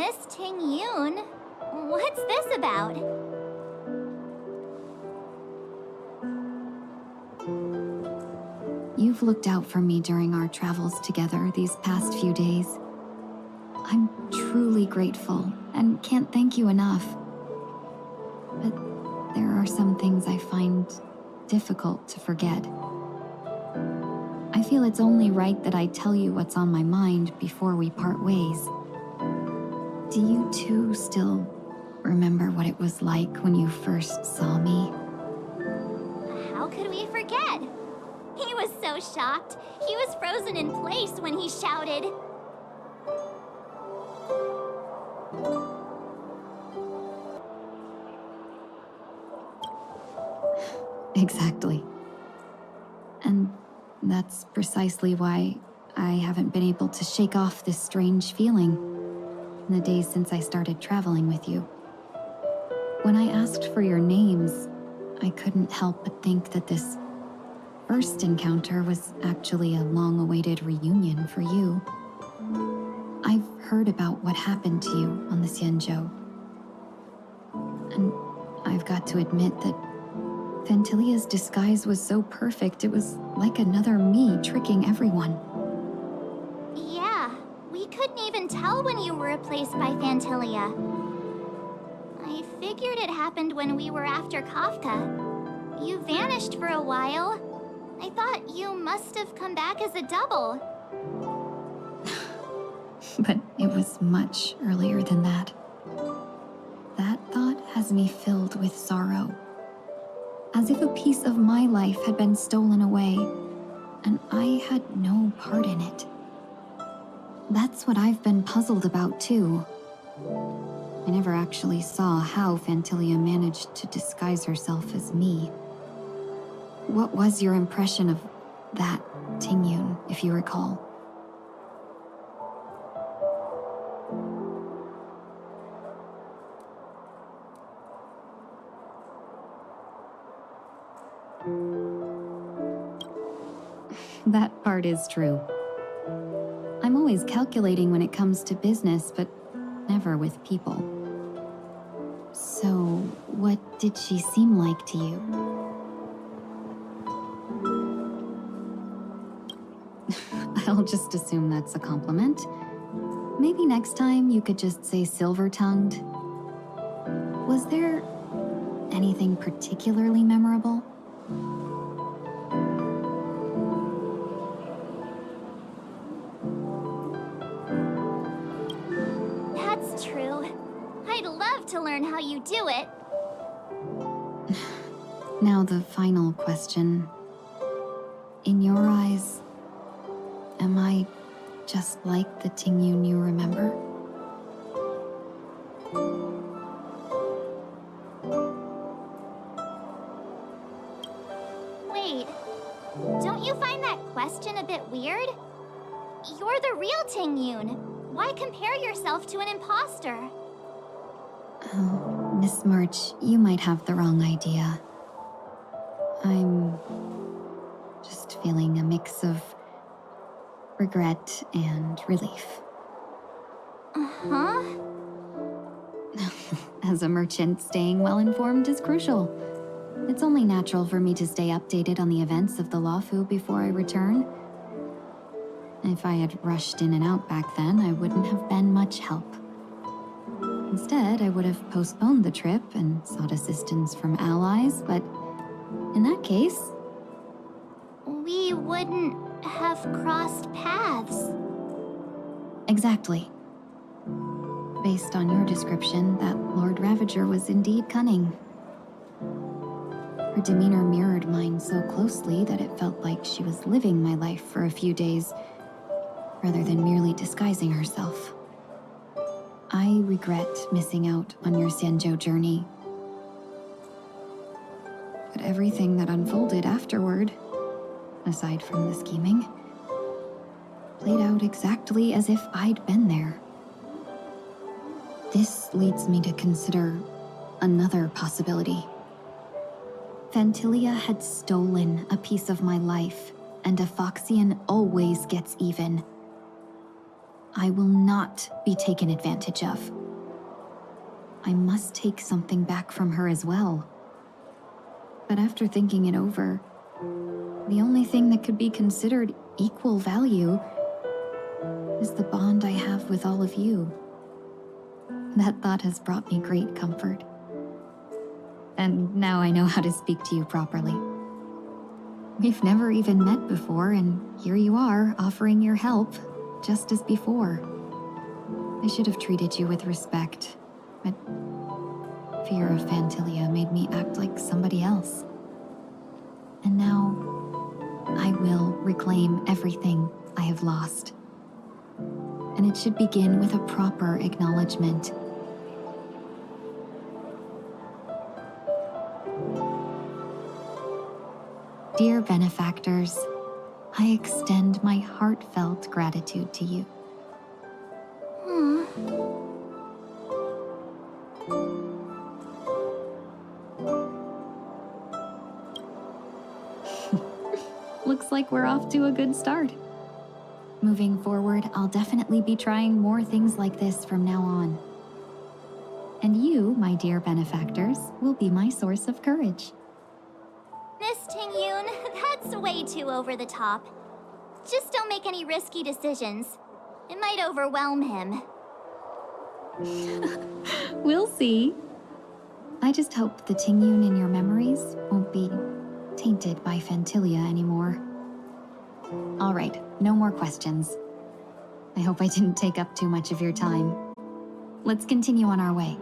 Miss Tingyun, what's this about? You've looked out for me during our travels together these past few days. I'm truly grateful and can't thank you enough. But there are some things I find difficult to forget. I feel it's only right that I tell you what's on my mind before we part ways. Do you too still remember what it was like when you first saw me? How could we forget? He was so shocked. He was frozen in place when he shouted. Exactly. And that's precisely why I haven't been able to shake off this strange feeling in the days since I started traveling with you. When I asked for your names, I couldn't help but think that this first encounter was actually a long-awaited reunion for you. I've heard about what happened to you on the Xianzhou. And I've got to admit that Phantilia's disguise was so perfect, it was like another me tricking everyone. Yeah, we couldn't even tell when you were replaced by Phantilia. I figured it happened when we were after Kafka. You vanished for a while. I thought you must have come back as a double. But it was much earlier than that. That thought has me filled with sorrow. As if a piece of my life had been stolen away, and I had no part in it. That's what I've been puzzled about too. I never actually saw how Phantilia managed to disguise herself as me. What was your impression of that Tingyun, if you recall? That part is true. I'm always calculating when it comes to business, but never with people. So, what did she seem like to you? I'll just assume that's a compliment. Maybe next time you could just say silver-tongued. Was there anything particularly memorable? That's true. I'd love to learn how you do it. Now the final question. In your eyes, am I just like the Tingyun you remember? Wait, don't you find that question a bit weird? You're the real Tingyun. Why compare yourself to an imposter? Oh, Miss March, you might have the wrong idea. I'm just feeling a mix of regret and relief. Uh-huh? As a merchant, staying well-informed is crucial. It's only natural for me to stay updated on the events of the Luofu before I return. If I had rushed in and out back then, I wouldn't have been much help. Instead, I would have postponed the trip and sought assistance from allies, but in that case... We wouldn't have crossed paths. Exactly. Based on your description, that Lord Ravager was indeed cunning. Her demeanor mirrored mine so closely that it felt like she was living my life for a few days, rather than merely disguising herself. I regret missing out on your Xianzhou journey. But everything that unfolded afterward, aside from the scheming, played out exactly as if I'd been there. This leads me to consider another possibility. Phantilia had stolen a piece of my life, and a Foxian always gets even. I will not be taken advantage of. I must take something back from her as well. But after thinking it over, the only thing that could be considered equal value is the bond I have with all of you. That thought has brought me great comfort. And now I know how to speak to you properly. We've never even met before, and here you are, offering your help, just as before. I should have treated you with respect, but fear of Phantilia made me act like somebody else. And now, I will reclaim everything I have lost. And it should begin with a proper acknowledgement. Dear benefactors, I extend my heartfelt gratitude to you. Looks like we're off to a good start. Moving forward, I'll definitely be trying more things like this from now on. And you, my dear benefactors, will be my source of courage. Miss Tingyun, that's way too over the top. Just don't make any risky decisions. It might overwhelm him. We'll see. I just hope the Tingyun in your memories won't be tainted by Phantilia anymore. All right, no more questions. I hope I didn't take up too much of your time. Let's continue on our way.